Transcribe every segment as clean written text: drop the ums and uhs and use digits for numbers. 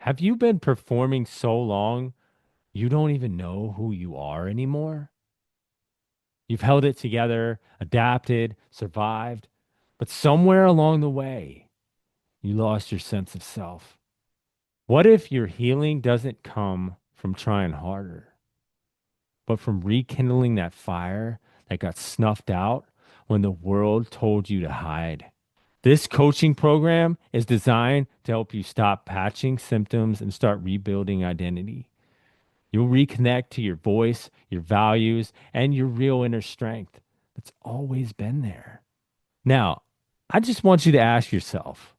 Have you been performing so long you don't even know who you are anymore? You've held it together, adapted, survived, but somewhere along the way, you lost your sense of self. What if your healing doesn't come from trying harder, but from rekindling that fire that got snuffed out when the world told you to hide? This coaching program is designed to help you stop patching symptoms and start rebuilding identity. You'll reconnect to your voice, your values, and your real inner strength that's always been there. Now, I just want you to ask yourself,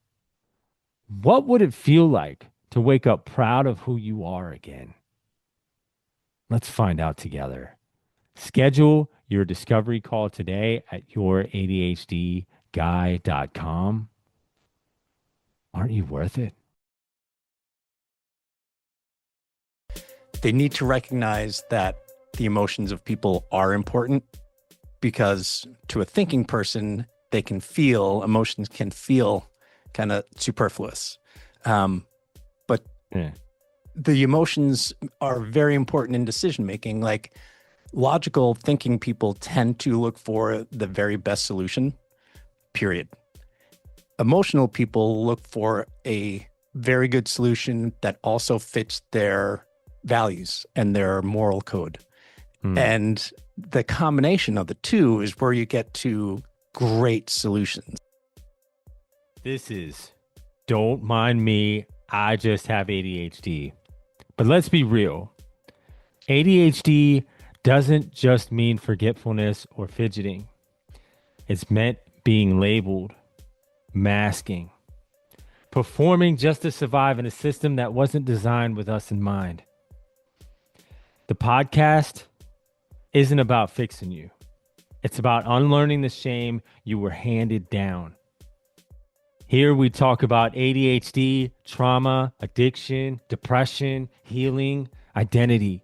what would it feel like to wake up proud of who you are again? Let's find out together. Schedule your discovery call today at youradhdguy.com. Aren't you worth it? They need to recognize that the emotions of people are important because to a thinking person, they can feel emotions can feel kind of superfluous. But Yeah. the emotions are very important in decision making. Like logical thinking people tend to look for the very best solution, period. Emotional people look for a very good solution that also fits their values and their moral code. Hmm. And the combination of the two is where you get to great solutions. This is Don't Mind Me, I Just Have ADHD. But let's be real. ADHD doesn't just mean forgetfulness or fidgeting. It's meant being labeled, masking, performing just to survive in a system that wasn't designed with us in mind. The podcast isn't about fixing you. It's about unlearning the shame you were handed down. Here we talk about ADHD, trauma, addiction, depression, healing, identity,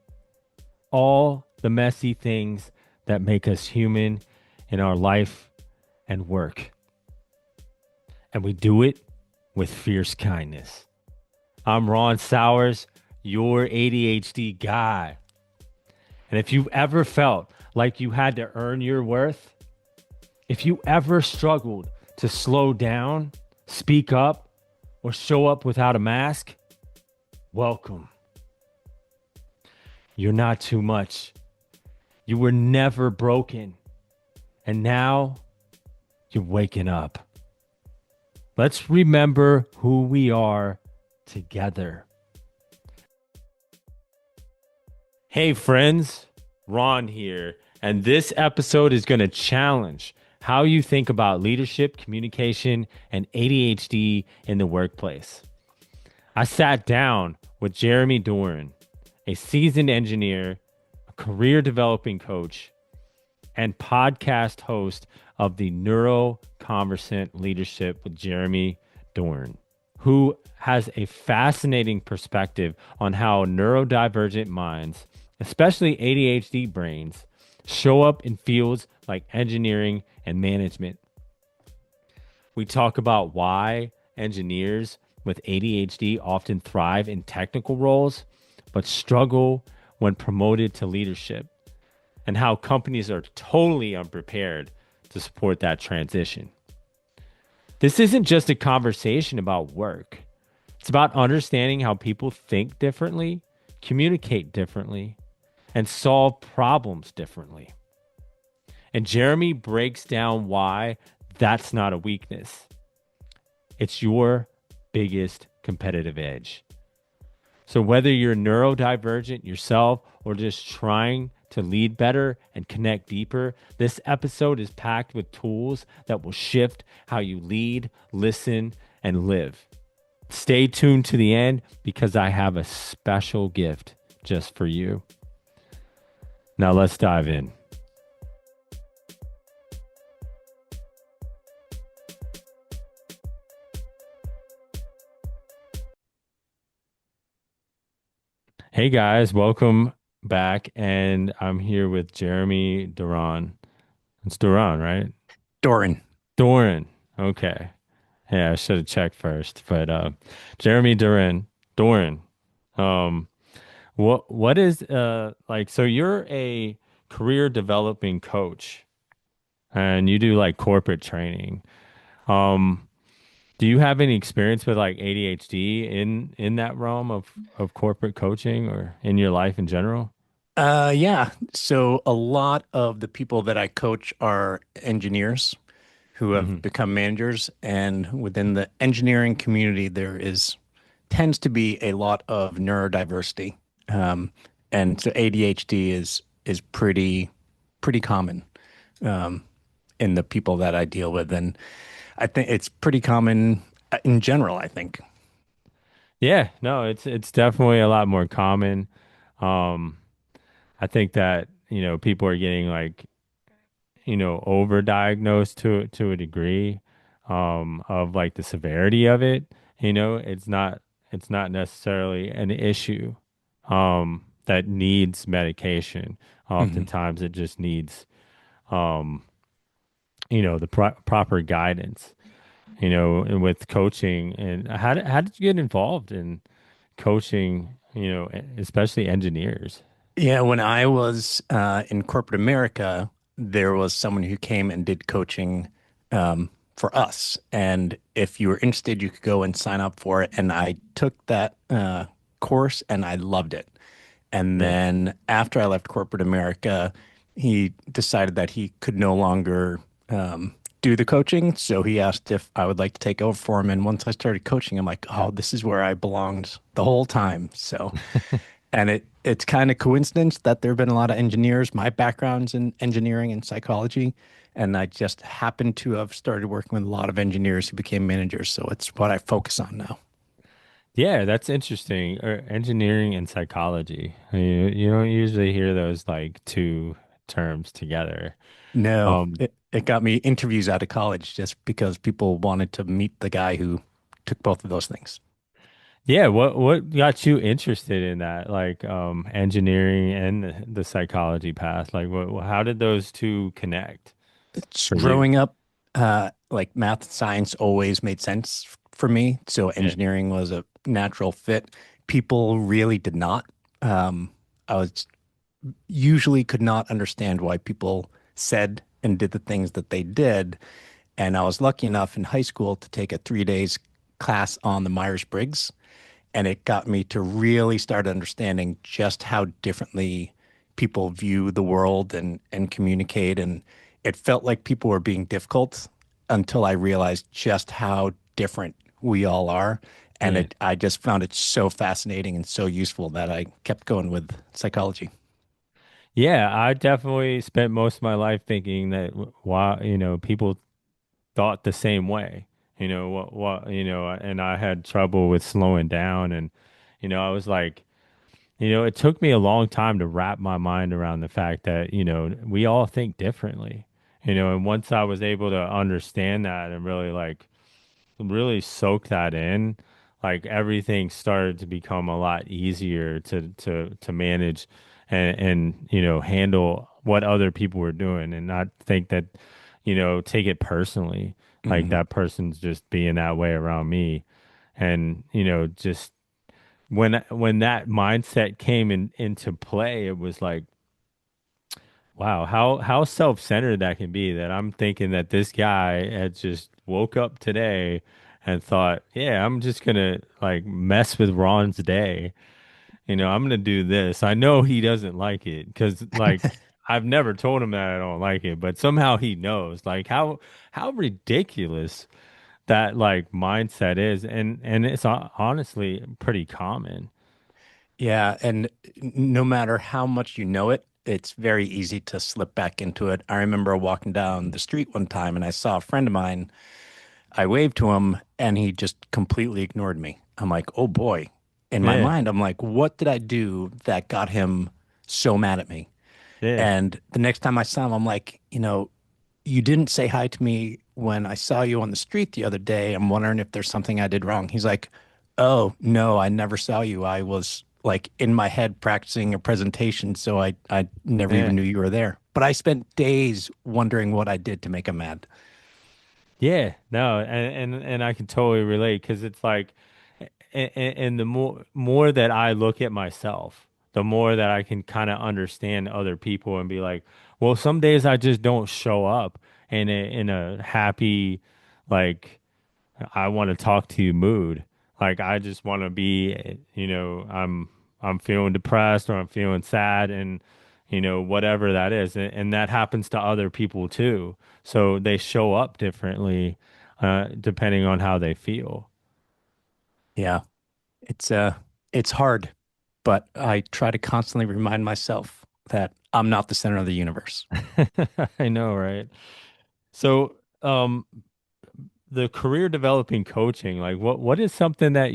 all the messy things that make us human in our life and work. And we do it with fierce kindness. I'm Ron Sowers, your ADHD guy. And if you've ever felt like you had to earn your worth, if you ever struggled to slow down, speak up, or show up without a mask, welcome. You're not too much. You were never broken. And now you're waking up. Let's remember who we are together. Hey friends, Ron here, and this episode is going to challenge how you think about leadership, communication, and ADHD in the workplace. I sat down with Jeremy Doran, a seasoned engineer, a career developing coach, and podcast host of the Neurodivergent Leadership with Jeremy Doran, who has a fascinating perspective on how neurodivergent minds, especially ADHD brains, show up in fields like engineering and management. We talk about why engineers with ADHD often thrive in technical roles, but struggle when promoted to leadership, and how companies are totally unprepared to support that transition. This isn't just a conversation about work. It's about understanding how people think differently, communicate differently, and solve problems differently. And Jeremy breaks down why that's not a weakness. It's your biggest competitive edge. So whether you're neurodivergent yourself or just trying to lead better and connect deeper, this episode is packed with tools that will shift how you lead, listen, and live. Stay tuned to the end because I have a special gift just for you. Now let's dive in. Hey guys, welcome back. And I'm here with Jeremy Doran. It's Doran, right? Doran. Doran. Okay. Yeah, I should have checked first. But Jeremy Doran, Doran. Um, what is like so you're a career developing coach and you do like corporate training. Um, do you have any experience with like ADHD in that realm of corporate coaching or in your life in general? Yeah. So a lot of the people that I coach are engineers who have Hmm. become managers, and within the engineering community, there is tends to be a lot of neurodiversity, um, and so ADHD is pretty common in the people that I deal with, and I think it's pretty common in general, I think. Yeah, no, it's definitely a lot more common. Um, I think that, people are getting like, overdiagnosed to a degree of like the severity of it. It's not necessarily an issue that needs medication. Mhm. Oftentimes it just needs um, the proper guidance, and with coaching. And how did you get involved in coaching, especially engineers? Yeah, when I was in corporate America, there was someone who came and did coaching for us. And if you were interested, you could go and sign up for it. And I took that course and I loved it. And Yeah. then after I left corporate America, he decided that he could no longer do the coaching. So he asked if I would like to take over for him. And once I started coaching, I'm like, oh, this is where I belonged the whole time. So and it's kind of coincidence that there have been a lot of engineers. My background's in engineering and psychology, and I just happened to have started working with a lot of engineers who became managers. So it's what I focus on now. Yeah, that's interesting. Engineering and psychology. You don't usually hear those like two terms together. No, Um, it got me interviews out of college just because people wanted to meet the guy who took both of those things. yeah, what got you interested in that, like engineering and the psychology path? Like how did those two connect It's for you? growing up, like math and science always made sense for me. So Yeah, engineering was a natural fit. People really did not. I was usually could not understand why people said and did the things that they did. And I was lucky enough in high school to take a 3 days class on the Myers-Briggs. And it got me to really start understanding just how differently people view the world and communicate. And it felt like people were being difficult until I realized just how different we all are. And yeah. I just found it so fascinating and so useful that I kept going with psychology. Yeah, I definitely spent most of my life thinking that why, people thought the same way. And I had trouble with slowing down and I was like, it took me a long time to wrap my mind around the fact that, we all think differently. And once I was able to understand that and really soak that in, like everything started to become a lot easier to manage and handle what other people were doing and not think that, take it personally, like Mhm. that person's just being that way around me. And, just when that mindset came into play, it was like, wow, how self-centered that can be that I'm thinking that this guy had just woke up today and thought, yeah, I'm just gonna like mess with Ron's day. I'm gonna do this. I know he doesn't like it because like I've never told him that I don't like it, but somehow he knows. Like how ridiculous that like mindset is, and it's honestly pretty common. Yeah, and no matter how much you know it, it's very easy to slip back into it. I remember walking down the street one time and I saw a friend of mine. I waved to him and he just completely ignored me. I'm like, oh boy. In my Yeah, mind, I'm like, what did I do that got him so mad at me? yeah, And the next time I saw him, I'm like, you didn't say hi to me when I saw you on the street the other day. I'm wondering if there's something I did wrong. He's like, oh, no, I never saw you. I was like in my head practicing a presentation, so I never yeah. even knew you were there. But I spent days wondering what I did to make him mad. Yeah, no, and I can totally relate because it's like and the more that I look at myself, the more that I can kind of understand other people and be like, well, some days I just don't show up in a happy, like, I want to talk to you mood. Like I just want to be, I'm feeling depressed or I'm feeling sad and whatever that is. And that happens to other people too. So they show up differently depending on how they feel. Yeah, it's it's hard, but I try to constantly remind myself that I'm not the center of the universe. I know, right? So, the career developing coaching, like what is something that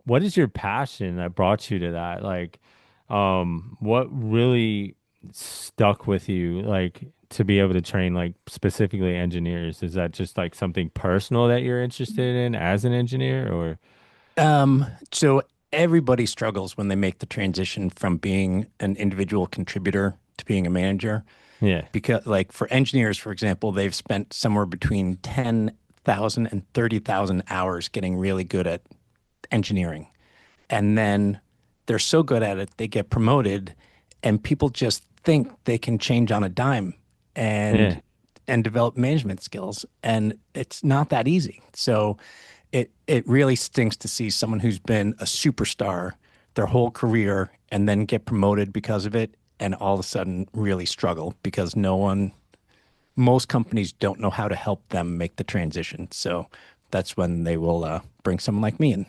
what is your passion that brought you to that? Like, what really stuck with you, like to be able to train like specifically engineers? Is that just like something personal that you're interested in as an engineer or So everybody struggles when they make the transition from being an individual contributor to being a manager. yeah, Because, like for engineers, for example, they've spent somewhere between 10,000 and 30,000 hours getting really good at engineering. And then they're so good at it, they get promoted, and people just think they can change on a dime yeah. and develop management skills. And it's not that easy. So it really stinks to see someone who's been a superstar their whole career and then get promoted because of it and all of a sudden really struggle because most companies don't know how to help them make the transition. So that's when they will bring someone like me in.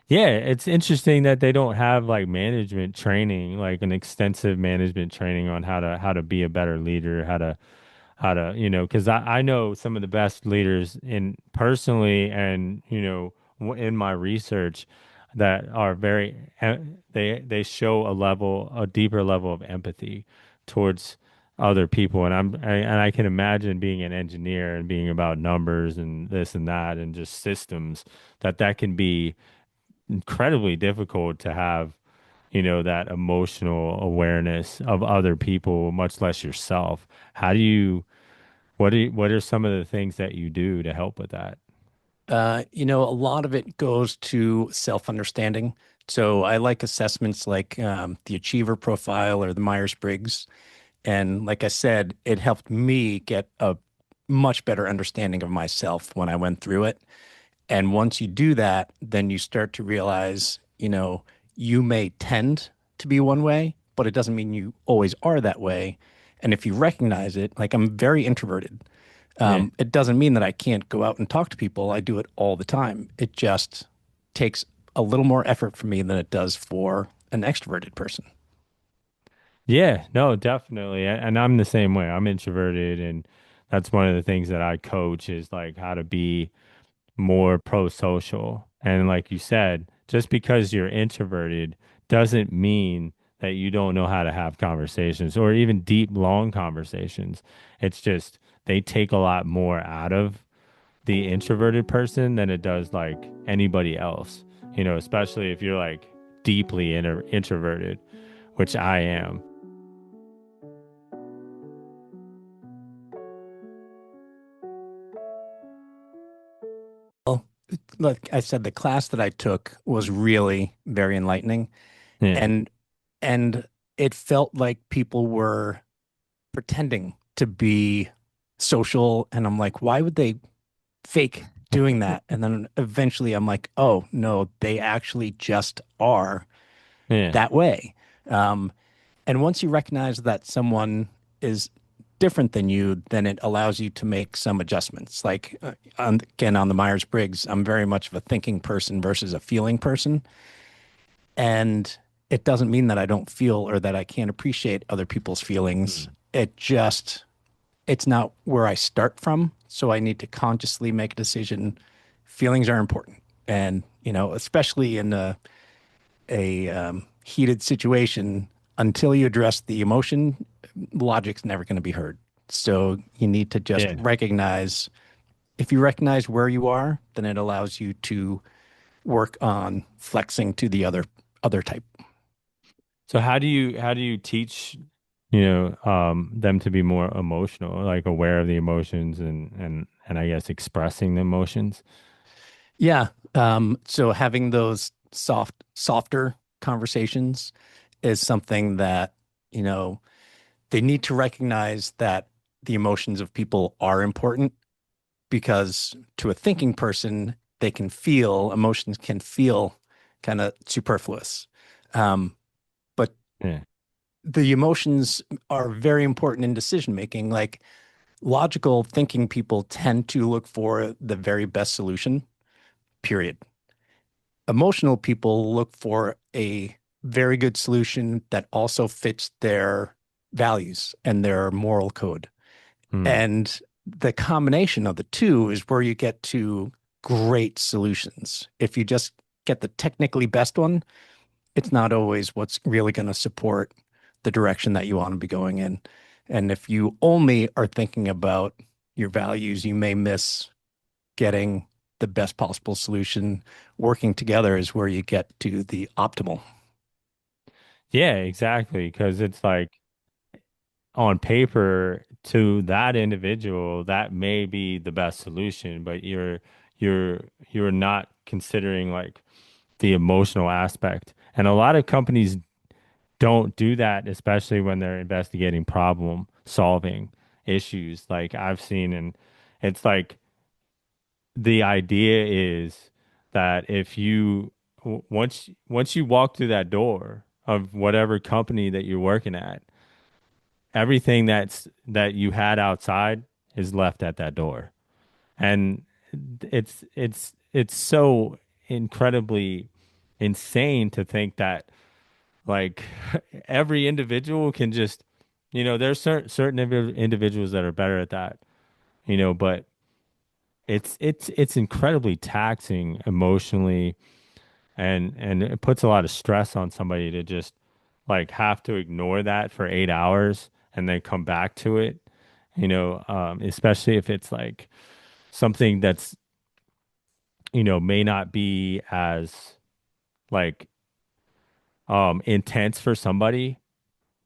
Yeah, it's interesting that they don't have like management training, like an extensive management training on how to be a better leader, how to because I know some of the best leaders in personally and in my research that are very they show a deeper level of empathy towards other people and I can imagine being an engineer and being about numbers and this and that and just systems that can be incredibly difficult to have that emotional awareness of other people, much less yourself. How do you what are some of the things that you do to help with that? A lot of it goes to self-understanding. So I like assessments like the Achiever Profile or the Myers-Briggs. And like I said, it helped me get a much better understanding of myself when I went through it. And once you do that, then you start to realize, you may tend to be one way, but it doesn't mean you always are that way. And if you recognize it, like I'm very introverted. Yeah. It doesn't mean that I can't go out and talk to people. I do it all the time. It just takes a little more effort for me than it does for an extroverted person. Yeah, no, definitely. And I'm the same way. I'm introverted and that's one of the things that I coach is like how to be more pro-social. And like you said, just because you're introverted doesn't mean that you don't know how to have conversations or even deep, long conversations. It's just they take a lot more out of the introverted person than it does like anybody else, especially if you're like deeply introverted, which I am. Well, like I said, the class that I took was really very enlightening, Yeah. and and it felt like people were pretending to be social, and I'm like, why would they fake doing that? And then eventually I'm like, oh no, they actually just are Yeah. that way. Um, and once you recognize that someone is different than you, then it allows you to make some adjustments. Like again, on the Myers-Briggs, I'm very much of a thinking person versus a feeling person. And it doesn't mean that I don't feel or that I can't appreciate other people's feelings. Hmm. It's not where I start from. So I need to consciously make a decision. Feelings are important. And, especially in a heated situation, until you address the emotion, logic's never going to be heard. So you need to just Yeah. recognize, if you recognize where you are, then it allows you to work on flexing to the other type. So how do you teach, them to be more emotional, like aware of the emotions and I guess expressing the emotions? Yeah. So having those softer conversations is something that, you know, they need to recognize that the emotions of people are important because to a thinking person, they can feel emotions can feel kind of superfluous. Um, but Yeah. the emotions are very important in decision making. Like logical thinking people tend to look for the very best solution, period. Emotional people look for a very good solution that also fits their values and their moral code. Hmm. And the combination of the two is where you get to great solutions. If you just get the technically best one, it's not always what's really going to support the direction that you want to be going in. And if you only are thinking about your values, you may miss getting the best possible solution. Working together is where you get to the optimal. Yeah, exactly. Because it's like on paper to that individual, that may be the best solution, but you're you're not considering like the emotional aspect. And a lot of companies don't do that, especially when they're investigating problem solving issues like I've seen. And it's like the idea is that if you once you walk through that door of whatever company that you're working at, everything that you had outside is left at that door. And it's so incredibly insane to think that like every individual can just, there's certain individuals that are better at that, but it's incredibly taxing emotionally, and it puts a lot of stress on somebody to just like have to ignore that for 8 hours and then come back to it, especially if it's like something that's, may not be as like intense for somebody,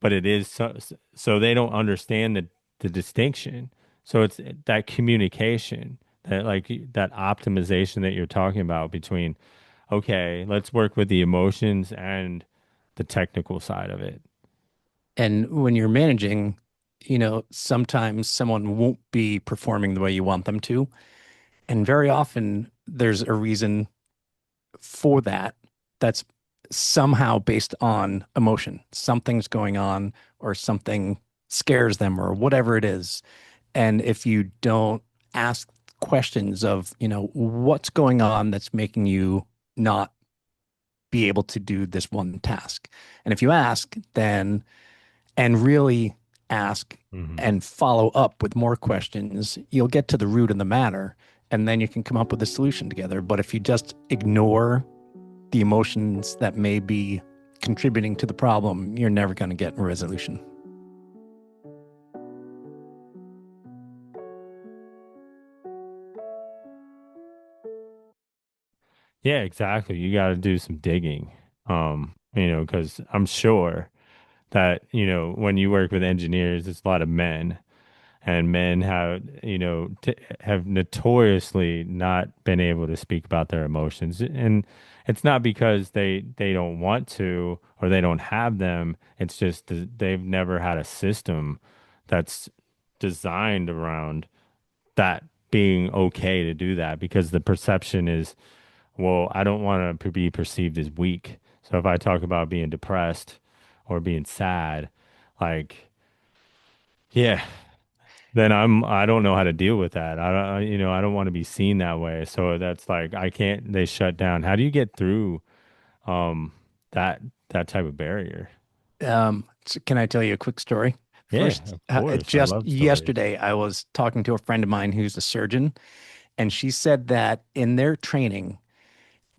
but it is so they don't understand the distinction. So it's that communication, that like that optimization that you're talking about between, okay, let's work with the emotions and the technical side of it. And when you're managing, sometimes someone won't be performing the way you want them to. And very often there's a reason for that that's somehow based on emotion. Something's going on or something scares them or whatever it is. And if you don't ask questions of, what's going on that's making you not be able to do this one task. And if you ask, then and really ask Hmm. and follow up with more questions, you'll get to the root of the matter and then you can come up with a solution together. But if you just ignore the emotions that may be contributing to the problem, you're never going to get a resolution. Yeah, exactly. You got to do some digging. Because I'm sure that, when you work with engineers, it's a lot of men, and men have, t have notoriously not been able to speak about their emotions. And it's not because they don't want to or they don't have them. It's just they've never had a system that's designed around that being okay to do that, because the perception is, well, I don't want to be perceived as weak. So if I talk about being depressed or being sad, like, yeah, then I don't know how to deal with that. I don't want to be seen that way. So that's like I can't, they shut down. How do you get through um that that type of barrier? So can I tell you a quick story? Yeah, First, of course. I just love stories. yesterday, I was talking to a friend of mine who's a surgeon, and she said that in their training,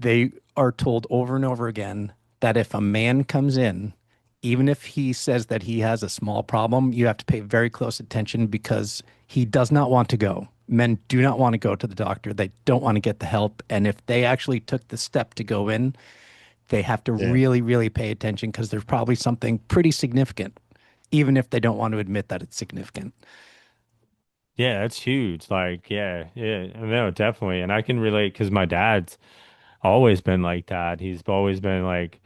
they are told over and over again that if a man comes in, even if he says that he has a small problem, you have to pay very close attention because he does not want to go. Men do not want to go to the doctor. They don't want to get the help. And if they actually took the step to go in, they have to Yeah. really, really pay attention because there's probably something pretty significant, even if they don't want to admit that it's significant. Yeah, that's huge. Like, yeah, yeah, no, definitely. And I can relate because my dad's always been like that. He's always been like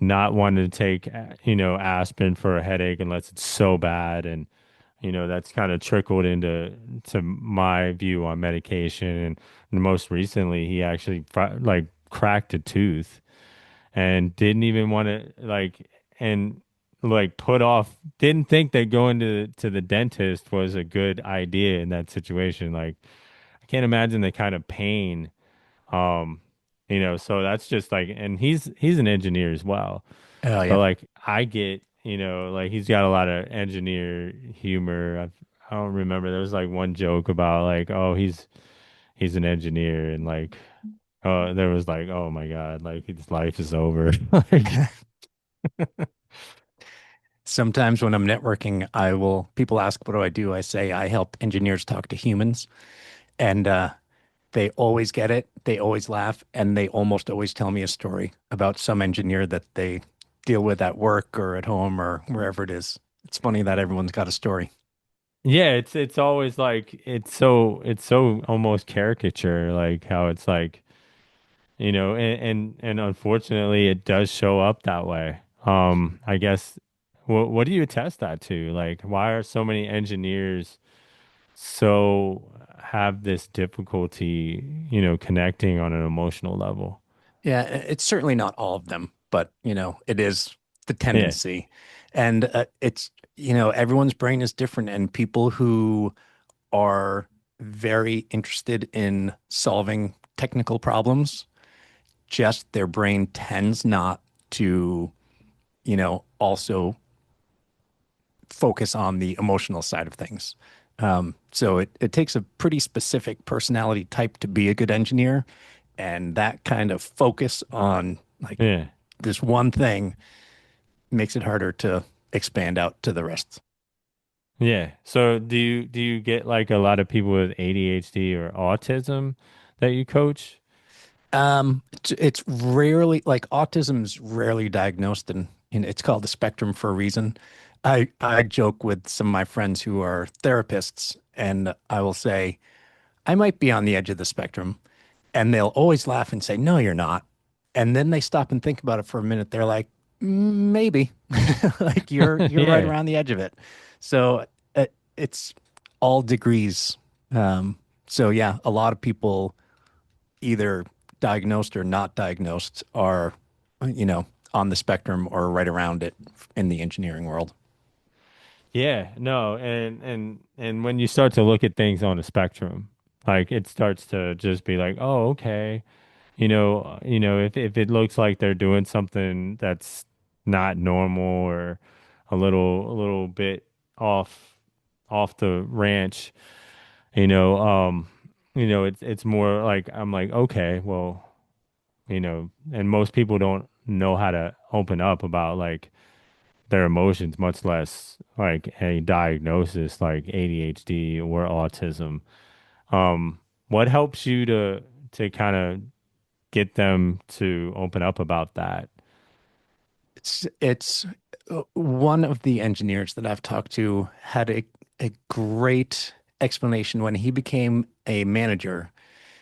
not wanting to take, aspirin for a headache unless it's so bad. And, that's kind of trickled into my view on medication. And most recently, he actually like cracked a tooth and didn't even want to and like put off, didn't think that going to the dentist was a good idea in that situation. Like, I can't imagine the kind of pain. Um, so that's just like, and he's an engineer as well. Oh So yeah. like I get, like he's got a lot of engineer humor. I don't remember. There was like one joke about like, oh, he's an engineer, and like, oh, there was like, oh my God, like his life is over. Like, Sometimes when I'm networking, people ask, what do I do? I say, I help engineers talk to humans. And they always get it. They always laugh. And they almost always tell me a story about some engineer that they deal with at work or at home or wherever it is. It's funny that everyone's got a story. yeah, it's always like it's so almost caricature, like how it's like, and unfortunately it does show up that way. I guess what do you attest that to? Like, why are so many engineers so have this difficulty, connecting on an emotional level? Yeah, it's certainly not all of them, but it is the Yeah. tendency. And everyone's brain is different, and people who are very interested in solving technical problems, just their brain tends not to, also focus on the emotional side of things. So it takes a pretty specific personality type to be a good engineer. And that kind of focus on like Yeah. this one thing makes it harder to expand out to the rest. Yeah. So do you get like a lot of people with ADHD or autism that you coach? It's rarely like autism's rarely diagnosed, and it's called the spectrum for a reason. I joke with some of my friends who are therapists, and I will say I might be on the edge of the spectrum, and they'll always laugh and say, "No, you're not." And then they stop and think about it for a minute. They're like, Maybe, like you're right Yeah. around the edge of it." So it's all degrees. So yeah, a lot of people either diagnosed or not diagnosed are, you know, on the spectrum or right around it in the engineering world. Yeah, no, and when you start to look at things on a spectrum, like it starts to just be like, oh, okay, if it looks like they're doing something that's not normal or a little bit off off the ranch, you know, um, it's more like I'm like, okay, well, and most people don't know how to open up about like their emotions, much less like a diagnosis like ADHD or autism. What helps you to kind of get them to open up about that? It's one of the engineers that I've talked to had a great explanation when he became a manager.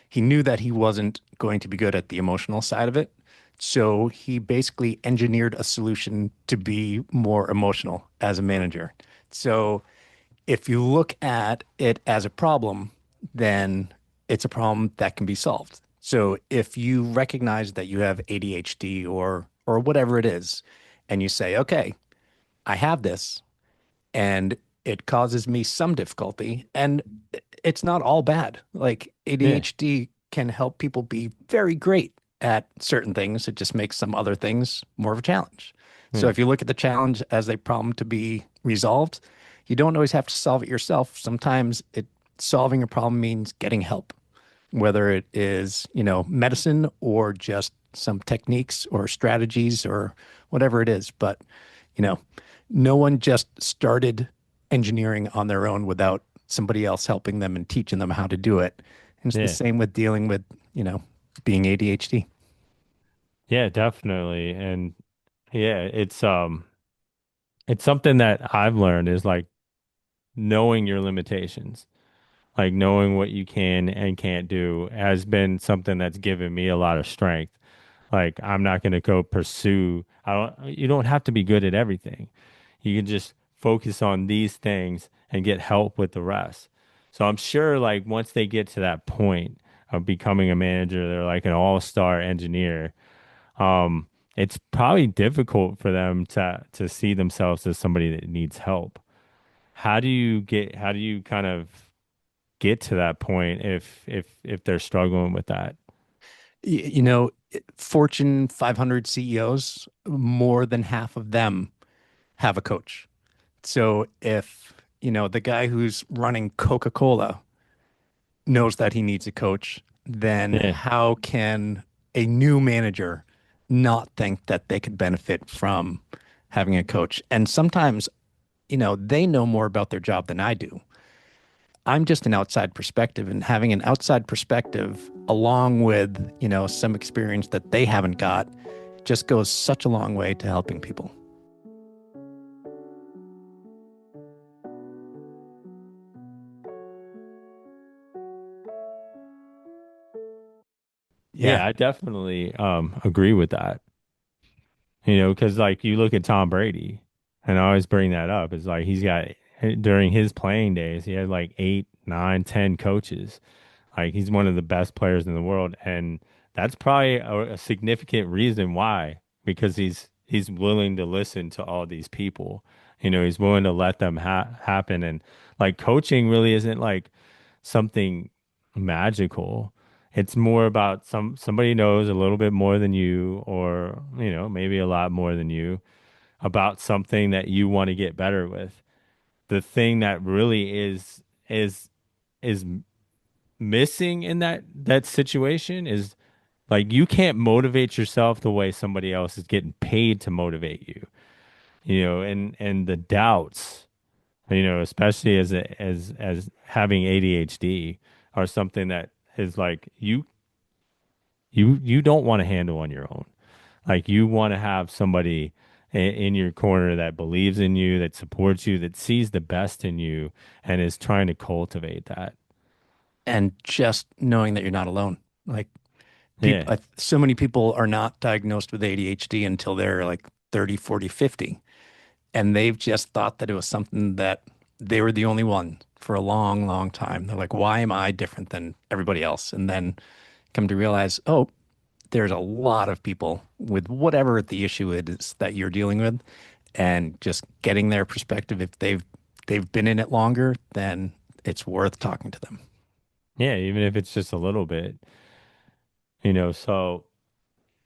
He knew that he wasn't going to be good at the emotional side of it. So he basically engineered a solution to be more emotional as a manager. So if you look at it as a problem, then it's a problem that can be solved. So if you recognize that you have ADHD or whatever it is, and you say, okay, I have this and it causes me some difficulty, and it's not all bad. Like Yeah, ADHD can help people be very great at certain things. It just makes some other things more of a challenge. So yeah, if you look at the challenge as a problem to be resolved, you don't always have to solve it yourself. Sometimes it solving a problem means getting help, whether it is, medicine or just some techniques or strategies or whatever it is. But, you know, no one just started engineering on their own without somebody else helping them and teaching them how to do it. And it's the yeah, same with dealing with, being ADHD. yeah, definitely. And yeah, it's something that I've learned is like knowing your limitations. Like knowing what you can and can't do has been something that's given me a lot of strength. Like I'm not going to go pursue. I don't. You don't have to be good at everything. You can just focus on these things and get help with the rest. So I'm sure like once they get to that point of becoming a manager, they're like an all-star engineer. Um, it's probably difficult for them to see themselves as somebody that needs help. How do you kind of get to that point if they're struggling with that? You know, Fortune 500 CEOs, more than half of them have a coach. So if, the guy who's running Coca-Cola knows that he needs a coach, then Yeah. how can a new manager not think that they could benefit from having a coach? And sometimes, they know more about their job than I do. I'm just an outside perspective, and having an outside perspective along with, some experience that they haven't got just goes such a long way to helping people. Yeah, Yeah. I definitely agree with that. You know, because like you look at Tom Brady, and I always bring that up. It's like he's got during his playing days, he had like eight, nine, 10 coaches. Like he's one of the best players in the world, and that's probably a significant reason why, because he's willing to listen to all these people. You know, he's willing to let them happen, and like coaching really isn't like something magical. It's more about somebody knows a little bit more than you, or you know, maybe a lot more than you about something that you want to get better with. The thing that really is missing in that situation is like you can't motivate yourself the way somebody else is getting paid to motivate you. You know, and the doubts, you know, especially as having ADHD are something that is like you don't want to handle on your own. Like you want to have somebody in your corner that believes in you, that supports you, that sees the best in you and is trying to cultivate that. And just knowing that you're not alone. Like Yeah. people, so many people are not diagnosed with ADHD until they're like 30, 40, 50. And they've just thought that it was something that they were the only one for a long, long time. They're like, why am I different than everybody else? And then come to realize, oh, there's a lot of people with whatever the issue is that you're dealing with, and just getting their perspective. If they've been in it longer, then it's worth talking to them. Yeah, even if it's just a little bit, you know, so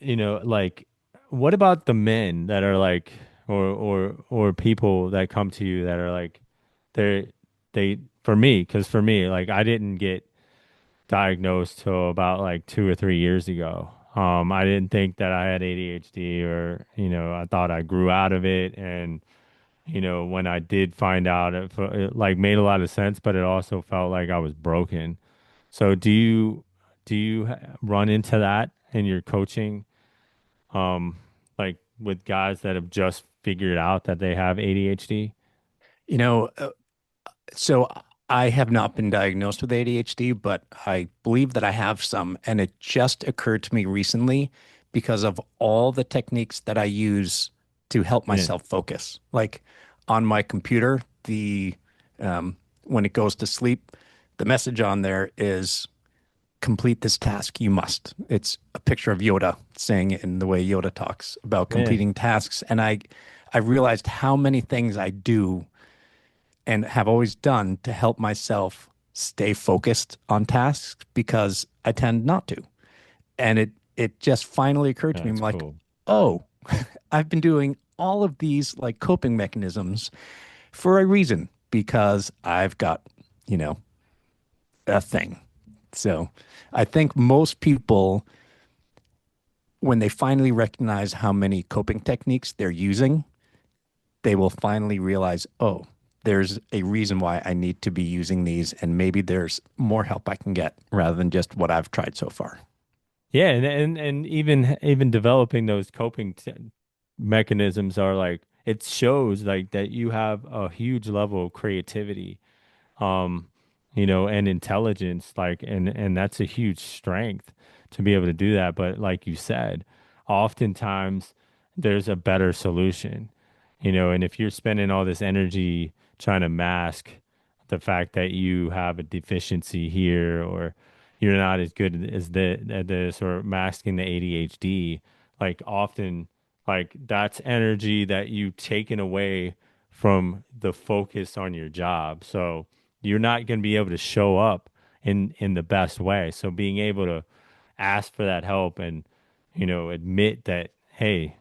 you know, like what about the men that are like or people that come to you that are like they're they for me, because for me, like I didn't get diagnosed till about like 2 or 3 years ago. I didn't think that I had ADHD or, you know, I thought I grew out of it. And, you know, when I did find out, it like made a lot of sense, but it also felt like I was broken. So do you run into that in your coaching, like with guys that have just figured out that they have ADHD? You know, so I have not been diagnosed with ADHD, but I believe that I have some. And it just occurred to me recently because of all the techniques that I use to help Yeah, myself focus. Like on my computer, the when it goes to sleep, the message on there is complete this task, you must. It's a picture of Yoda saying it in the way Yoda talks about yeah, completing tasks. And I realized how many things I do and have always done to help myself stay focused on tasks because I tend not to. And it just finally occurred to me, I'm that's like, cool. oh, I've been doing all of these like coping mechanisms for a reason because I've got, you know, a thing. So I think most people, when they finally recognize how many coping techniques they're using, they will finally realize, oh, there's a reason why I need to be using these, and maybe there's more help I can get rather than just what I've tried so far. Yeah, and even developing those coping mechanisms are like it shows like that you have a huge level of creativity. Um, and intelligence, like, and that's a huge strength to be able to do that. But like you said, oftentimes there's a better solution, and if you're spending all this energy trying to mask the fact that you have a deficiency here, or you're not as good as at this, or masking the ADHD, like often, like that's energy that you taken away from the focus on your job. So you're not going to be able to show up in the best way. So being able to ask for that help and admit that, hey,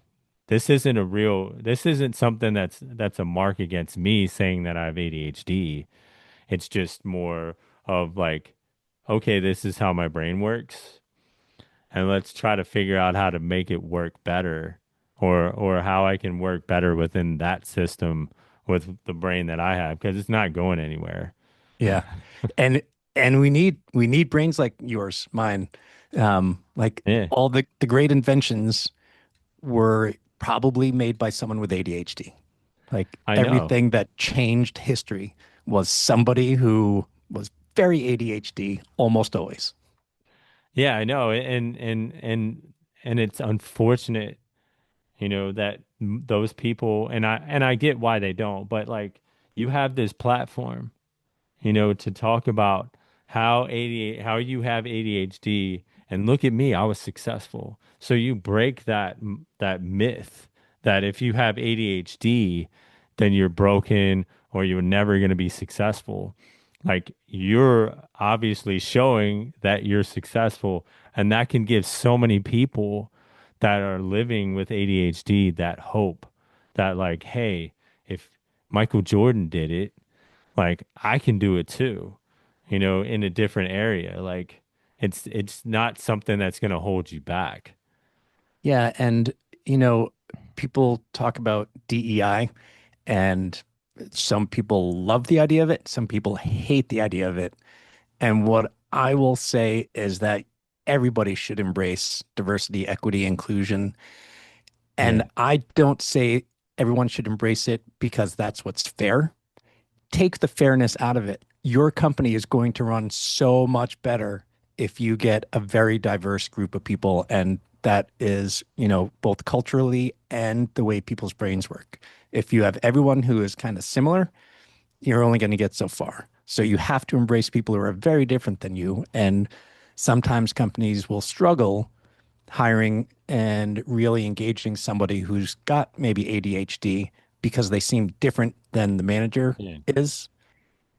this isn't something that's a mark against me saying that I have ADHD. It's just more of like, okay, this is how my brain works, and let's try to figure out how to make it work better, or how I can work better within that system with the brain that I have, because it's not going anywhere. Yeah. And we need brains like yours, mine. Like Yeah, all the great inventions were probably made by someone with ADHD. Like I know. everything that changed history was somebody who was very ADHD almost always. Yeah, I know. And it's unfortunate, that those people, and I get why they don't, but like you have this platform, to talk about how you have ADHD, and look at me, I was successful. So you break that myth that if you have ADHD, then you're broken or you're never going to be successful. Like you're obviously showing that you're successful, and that can give so many people that are living with ADHD that hope that, like, hey, if Michael Jordan did it, like I can do it too, in a different area. Like it's not something that's going to hold you back. Yeah, and you know, people talk about DEI, and some people love the idea of it, some people hate the idea of it. And what I will say is that everybody should embrace diversity, equity, inclusion. And Yeah. I don't say everyone should embrace it because that's what's fair. Take the fairness out of it. Your company is going to run so much better if you get a very diverse group of people. And that is, both culturally and the way people's brains work. If you have everyone who is kind of similar, you're only going to get so far. So you have to embrace people who are very different than you. And sometimes companies will struggle hiring and really engaging somebody who's got maybe ADHD because they seem different than the manager Yeah. is.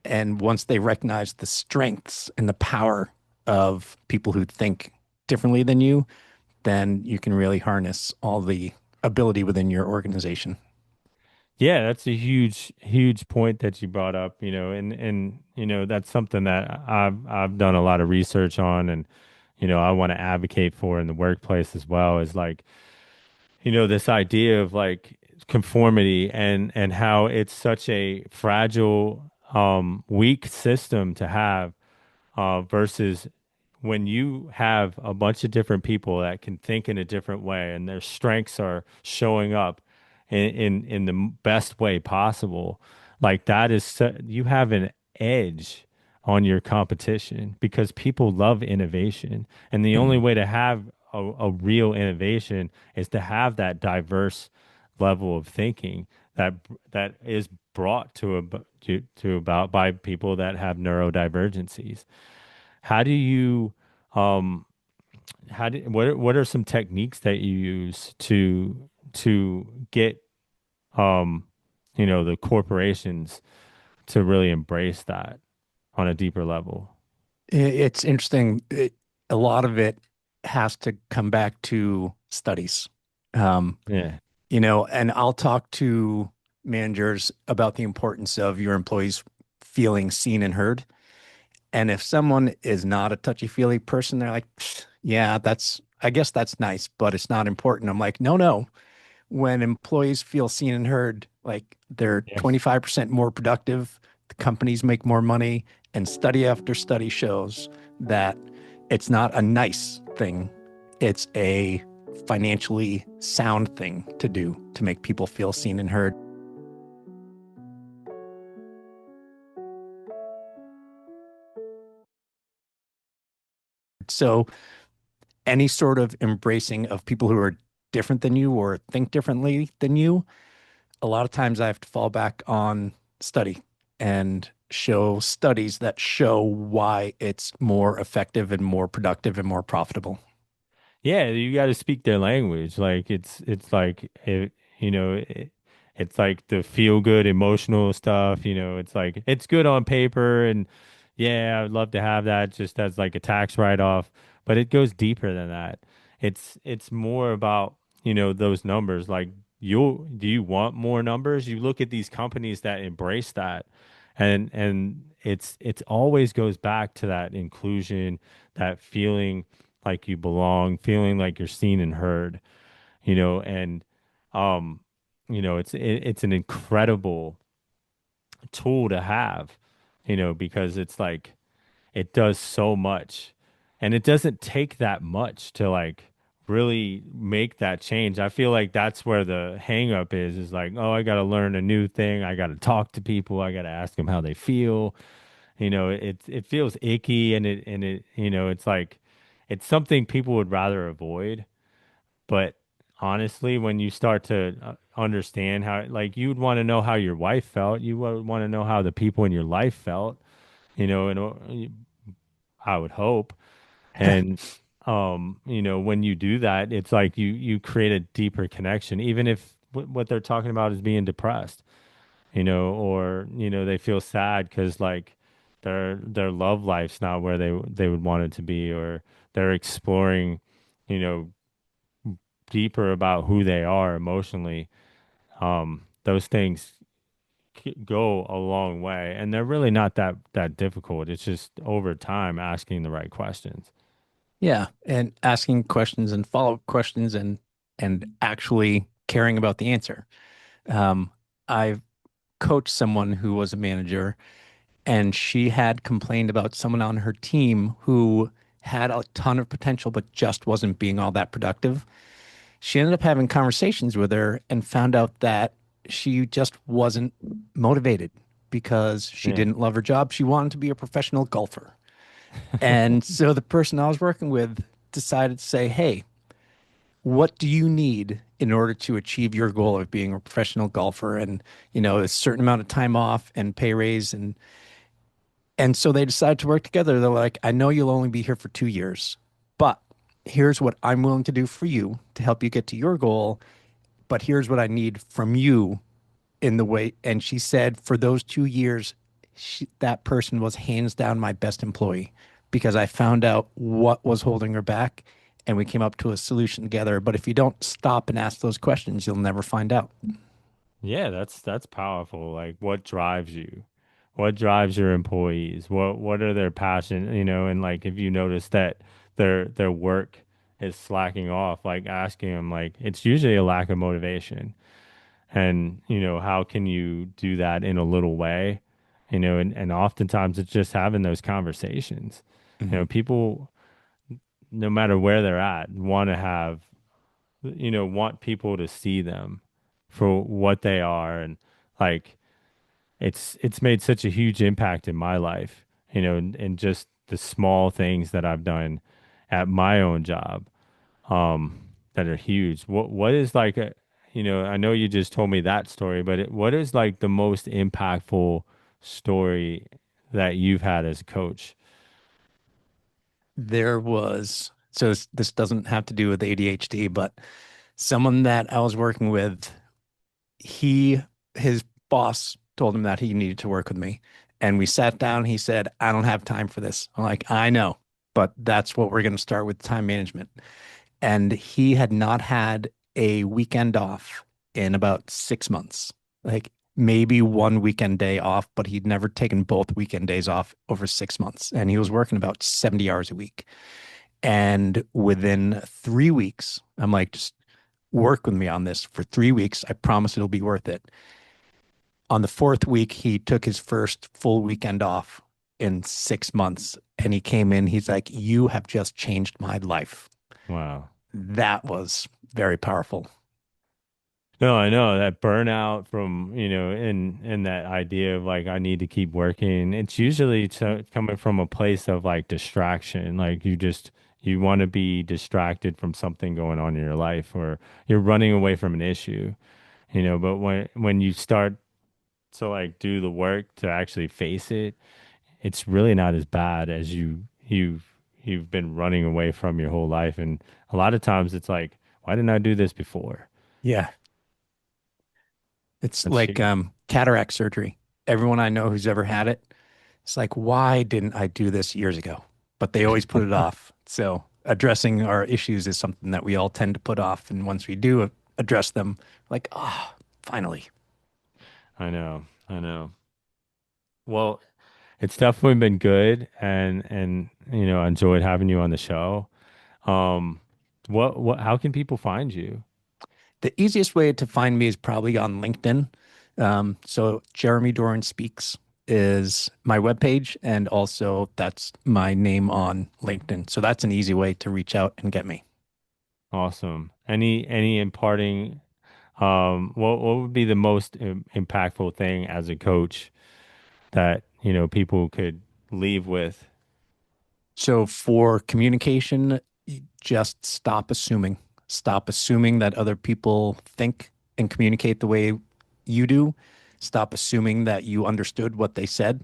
And once they recognize the strengths and the power of people who think differently than you, then you can really harness all the ability within your organization. Yeah, that's a huge point that you brought up, and that's something that I've done a lot of research on, and I want to advocate for in the workplace as well, is like, this idea of like conformity, and how it's such a fragile, weak system to have, versus when you have a bunch of different people that can think in a different way and their strengths are showing up in the best way possible. Like that is you have an edge on your competition because people love innovation, and the only Mhm. way to have a real innovation is to have that diverse level of thinking that is brought to about by people that have neurodivergencies. How do you um what are some techniques that you use to get um the corporations to really embrace that on a deeper level? It's interesting. A lot of it has to come back to studies. Um, Yeah. and I'll talk to managers about the importance of your employees feeling seen and heard. And if someone is not a touchy-feely person, they're like, yeah, I guess that's nice, but it's not important. I'm like, no, no. When employees feel seen and heard, like they're Yes. 25% more productive, the companies make more money, and study after study shows that it's not a nice thing, it's a financially sound thing to do to make people feel seen and heard. hard. So any sort of embracing of people who are different than you or think differently than you, a lot of times I have to fall back on study and show studies that show why it's more effective and more productive and more profitable. Yeah, you got to speak their language. Like it's like it's like the feel good emotional stuff, it's like it's good on paper and yeah, I'd love to have that just as like a tax write-off, but it goes deeper than that. It's more about, those numbers. Like do you want more numbers? You look at these companies that embrace that and it's always goes back to that inclusion, that feeling like you belong, feeling like you're seen and heard, and um, it's an incredible tool to have, because it's like it does so much, and it doesn't take that much to like really make that change. I feel like that's where the hang up is like, oh, I got to learn a new thing, I got to talk to people, I got to ask them how they feel. It feels icky, and it it's like it's something people would rather avoid. But honestly, when you start to understand how, like, you'd want to know how your wife felt, you would want to know how the people in your life felt, and I would hope. And when you do that, it's like you create a deeper connection, even if what they're talking about is being depressed, or they feel sad because like their love life's not where they would want it to be, or they're exploring, you know, deeper about who they are emotionally. Those things go a long way, and they're really not that difficult. It's just over time asking the right questions. Yeah, and asking questions and follow-up questions and actually caring about the answer. I've coached someone who was a manager, and she had complained about someone on her team who had a ton of potential but just wasn't being all that productive. She ended up having conversations with her and found out that she just wasn't motivated because she Yeah. didn't love her job. She wanted to be a professional golfer. And so the person I was working with decided to say, hey, what do you need in order to achieve your goal of being a professional golfer and, a certain amount of time off and pay raise and so they decided to work together. They're like, I know you'll only be here for 2 years, but here's what I'm willing to do for you to help you get to your goal. But here's what I need from you in the way. And she said, for those 2 years, that person was hands down my best employee because I found out what was holding her back and we came up to a solution together. But if you don't stop and ask those questions, you'll never find out. Yeah, that's powerful. Like, what drives you? What drives your employees? What are their passion, and like if you notice that their work is slacking off, like asking them, like, it's usually a lack of motivation. And, how can you do that in a little way? And oftentimes it's just having those conversations. Mhm. People, no matter where they're at, want to have, want people to see them for what they are. And like, it's made such a huge impact in my life, and just the small things that I've done at my own job, that are huge. What is like I know you just told me that story, but what is like the most impactful story that you've had as a coach? There was, so this doesn't have to do with ADHD, but someone that I was working with, he his boss told him that he needed to work with me. And we sat down. He said, I don't have time for this. I'm like, I know, but that's what we're going to start with time management. And he had not had a weekend off in about 6 months, like maybe one weekend day off, but he'd never taken both weekend days off over 6 months. And he was working about 70 hours a week. And within 3 weeks, I'm like, just work with me on this for 3 weeks. I promise it'll be worth it. On the fourth week, he took his first full weekend off in 6 months. And he came in, he's like, you have just changed my life. Wow. That was very powerful. No, I know that burnout from, and that idea of like I need to keep working. It's usually coming from a place of like distraction. Like you want to be distracted from something going on in your life, or you're running away from an issue, but when you start to like do the work to actually face it, it's really not as bad as you've been running away from your whole life. And a lot of times it's like, why didn't I do this before? Yeah. It's That's like huge. cataract surgery. Everyone I know who's ever had it, it's like, why didn't I do this years ago? But they always put it off. So addressing our issues is something that we all tend to put off. And once we do address them, like, oh, finally. I know. I know. Well, it's definitely been good, and I enjoyed having you on the show. Um, how can people find you? The easiest way to find me is probably on LinkedIn. So Jeremy Doran Speaks is my webpage, and also that's my name on LinkedIn. So that's an easy way to reach out and get me. Awesome. Any imparting, what would be the most impactful thing as a coach that, people could leave with? So for communication, just stop assuming. Stop assuming that other people think and communicate the way you do. Stop assuming that you understood what they said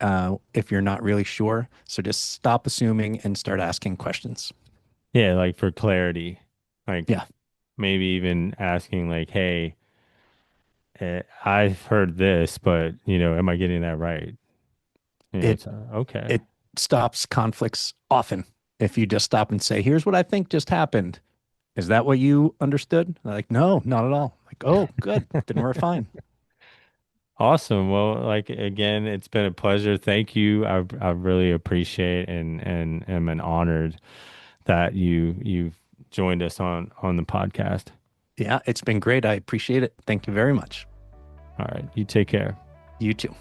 if you're not really sure. So just stop assuming and start asking questions. Yeah, like for clarity, like Yeah, maybe even asking like, hey, I've heard this, but, am I getting that right? it It's okay. it stops conflicts often. If you just stop and say, "Here's what I think just happened." Is that what you understood? They're like, no, not at all. Like, oh, good. Then we're fine. Awesome. Well, like again, it's been a pleasure. Thank you. I really appreciate and am an honored that you've joined us on the podcast. Yeah, it's been great. I appreciate it. Thank you very much. All right. You take care. You too.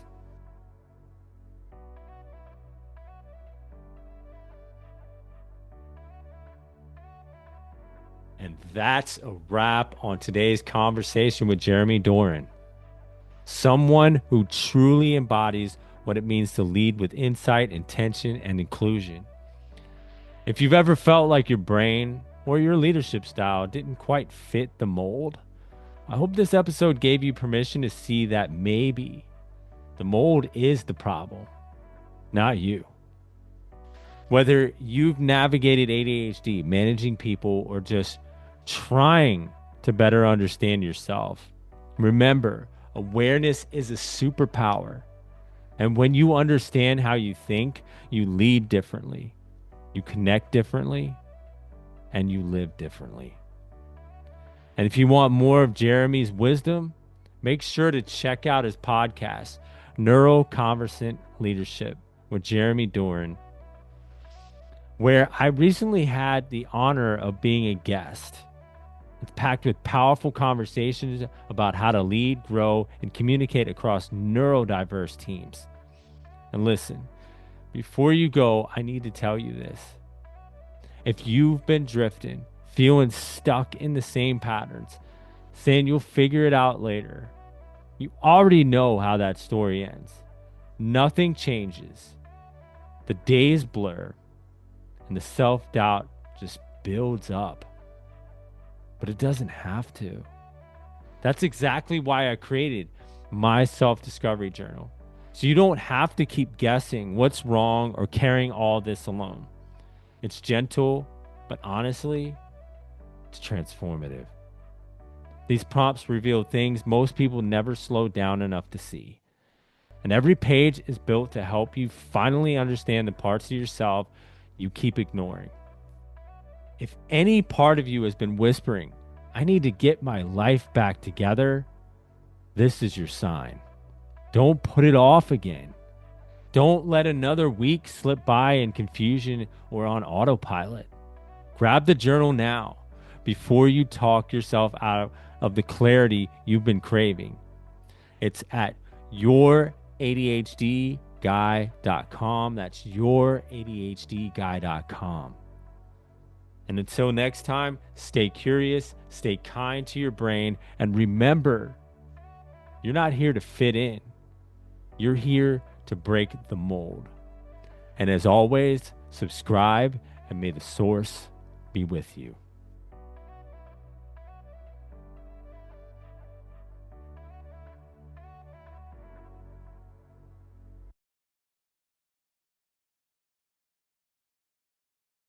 And that's a wrap on today's conversation with Jeremy Doran, someone who truly embodies what it means to lead with insight, intention, and inclusion. If you've ever felt like your brain or your leadership style didn't quite fit the mold, I hope this episode gave you permission to see that maybe the mold is the problem, not you. Whether you've navigated ADHD, managing people, or just trying to better understand yourself, remember awareness is a superpower. And when you understand how you think, you lead differently, you connect differently, and you live differently. And if you want more of Jeremy's wisdom, make sure to check out his podcast, Neuroconversant Leadership with Jeremy Doran, where I recently had the honor of being a guest. It's packed with powerful conversations about how to lead, grow, and communicate across neurodiverse teams. And listen, before you go, I need to tell you this. If you've been drifting, feeling stuck in the same patterns, saying you'll figure it out later, you already know how that story ends. Nothing changes. The days blur, and the self doubt just builds up. But it doesn't have to. That's exactly why I created my self discovery journal. So you don't have to keep guessing what's wrong or carrying all this alone. It's gentle, but honestly, it's transformative. These prompts reveal things most people never slow down enough to see. And every page is built to help you finally understand the parts of yourself you keep ignoring. If any part of you has been whispering, I need to get my life back together, this is your sign. Don't put it off again. Don't let another week slip by in confusion or on autopilot. Grab the journal now before you talk yourself out of the clarity you've been craving. It's at youradhdguy.com. That's youradhdguy.com. And until next time, stay curious, stay kind to your brain, and remember, you're not here to fit in. You're here to break the mold. And as always, subscribe and may the source be with you.